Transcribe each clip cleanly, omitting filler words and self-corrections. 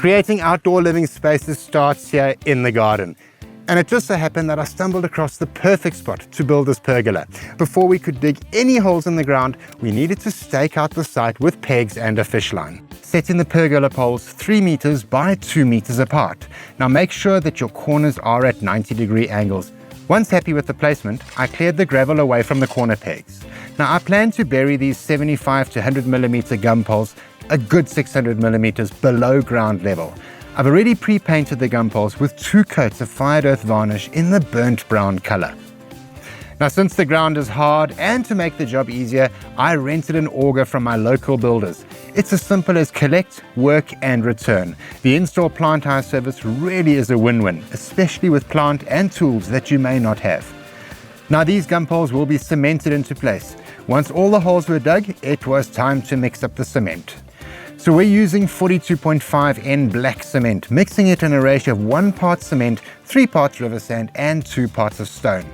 Creating outdoor living spaces starts here in the garden. And it just so happened that I stumbled across the perfect spot to build this pergola. Before we could dig any holes in the ground, we needed to stake out the site with pegs and a fish line. Setting the pergola poles 3 meters by 2 meters apart. Now make sure that your corners are at 90-degree angles. Once happy with the placement, I cleared the gravel away from the corner pegs. Now I plan to bury these 75 to 100 millimeter gum poles a good 600 millimeters below ground level. I've already pre-painted the gum poles with 2 coats of fired earth varnish in the burnt brown color. Now since the ground is hard and to make the job easier, I rented an auger from my local builders. It's as simple as collect, work and return. The install plant hire service really is a win-win, especially with plant and tools that you may not have. Now these gum poles will be cemented into place. Once all the holes were dug, it was time to mix up the cement. So we're using 42.5N black cement, mixing it in a ratio of 1 part cement, 3 parts river sand and 2 parts of stone.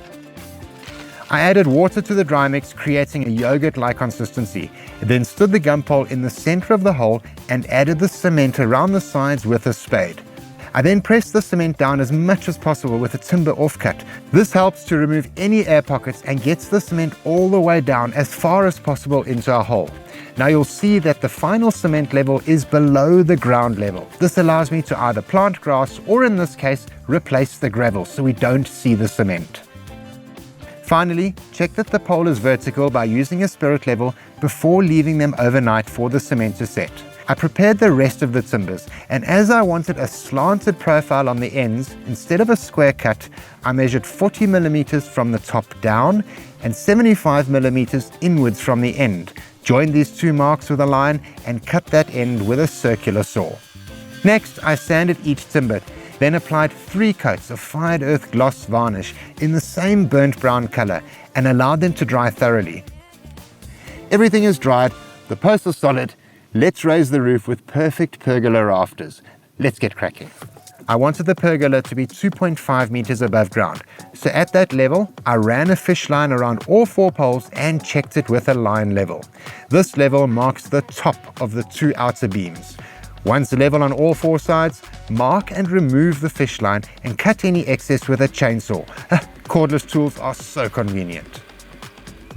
I added water to the dry mix, creating a yogurt-like consistency, then stood the gum pole in the center of the hole and added the cement around the sides with a spade. I then pressed the cement down as much as possible with a timber offcut. This helps to remove any air pockets and gets the cement all the way down as far as possible into our hole. Now you'll see that the final cement level is below the ground level. This allows me to either plant grass or in this case, replace the gravel so we don't see the cement. Finally, check that the pole is vertical by using a spirit level before leaving them overnight for the cement to set. I prepared the rest of the timbers, and as I wanted a slanted profile on the ends, instead of a square cut, I measured 40 millimeters from the top down and 75 millimeters inwards from the end. Joined these 2 marks with a line and cut that end with a circular saw. Next, I sanded each timber, then applied 3 coats of fired earth gloss varnish in the same burnt brown color and allowed them to dry thoroughly. Everything is dried, the posts are solid. Let's raise the roof with perfect pergola rafters. Let's get cracking. I wanted the pergola to be 2.5 meters above ground. So at that level, I ran a fish line around all 4 poles and checked it with a line level. This level marks the top of the 2 outer beams. Once level on all 4 sides, mark and remove the fish line and cut any excess with a chainsaw. Cordless tools are so convenient.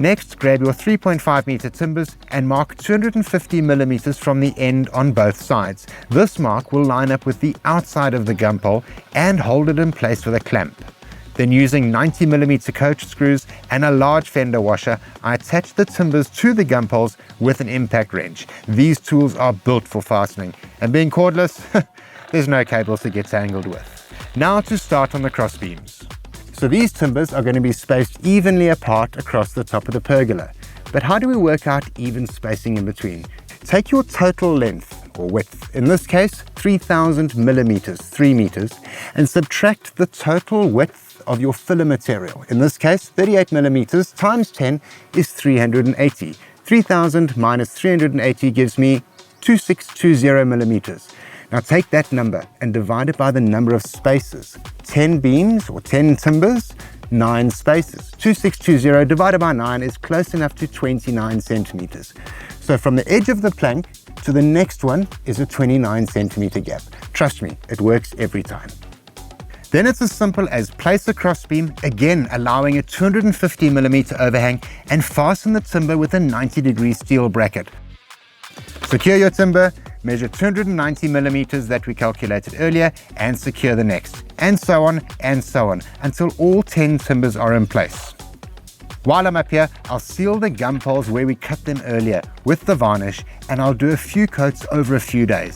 Next, grab your 3.5 meter timbers and mark 250 millimeters from the end on both sides. This mark will line up with the outside of the gum pole and hold it in place with a clamp. Then using 90 millimeter coach screws and a large fender washer, I attach the timbers to the gum poles with an impact wrench. These tools are built for fastening, and being cordless, there's no cables to get tangled with. Now to start on the cross beams. So these timbers are going to be spaced evenly apart across the top of the pergola. But how do we work out even spacing in between? Take your total length or width, in this case 3000 millimeters, 3 meters, and subtract the total width of your filler material. In this case 38 millimeters times 10 is 380. 3000 minus 380 gives me 2620 millimeters. Now take that number and divide it by the number of spaces. 10 beams or 10 timbers, 9 spaces. 2620 divided by 9 is close enough to 29 centimeters. So from the edge of the plank to the next one is a 29 centimeter gap. Trust me, it works every time. Then it's as simple as place a crossbeam, again allowing a 250 millimeter overhang, and fasten the timber with a 90-degree steel bracket. Secure your timber, measure 290 millimeters that we calculated earlier, and secure the next, and so on, until all 10 timbers are in place. While I'm up here, I'll seal the gum poles where we cut them earlier with the varnish, and I'll do a few coats over a few days.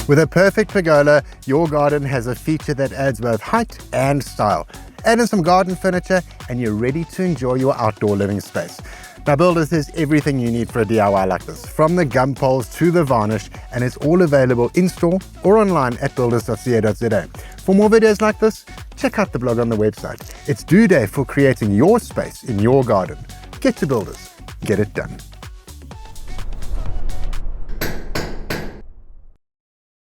With a perfect pergola, your garden has a feature that adds both height and style. Add in some garden furniture and you're ready to enjoy your outdoor living space. Now Builders has everything you need for a DIY like this, from the gum poles to the varnish, and it's all available in-store or online at builders.ca.za. For more videos like this, check out the blog on the website. It's due day for creating your space in your garden. Get to Builders. Get it done.